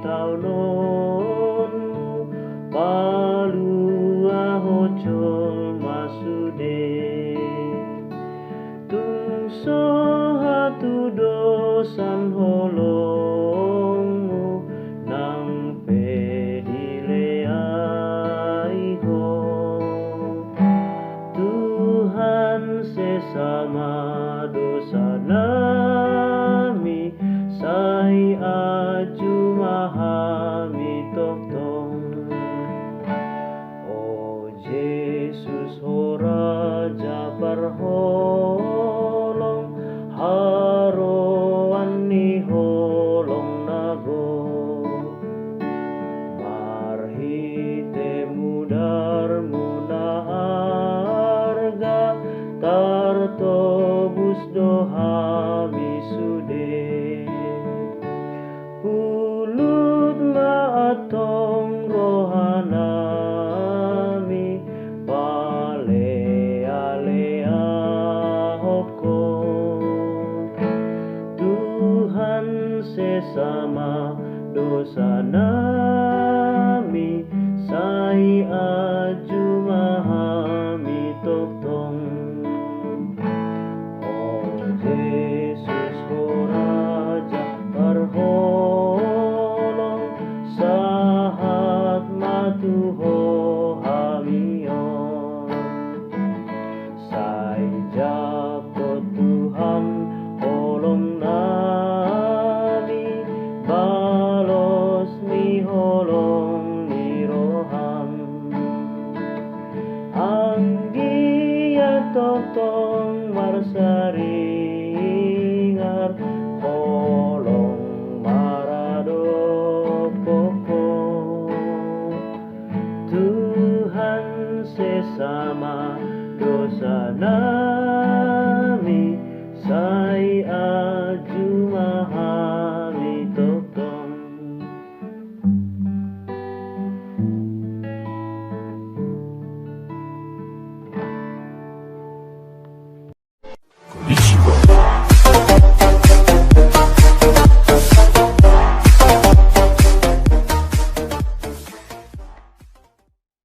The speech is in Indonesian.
taunonmu palua hocol masude tungso hatu dosan holongmu nang pedileaiho Tuhan sesama dosa nami sai aju mahami toktong O Yesus ho Raja parholong haroan ni holong nago marhite mudarmu na arga tartobus dohami sude pulut maatong rohanami palea-lea hoko Tuhan sesama dosa nami sai aju mahami toktong Yesus ho Raja parholong sahat matuho hamion sai jako Tuhan holong nami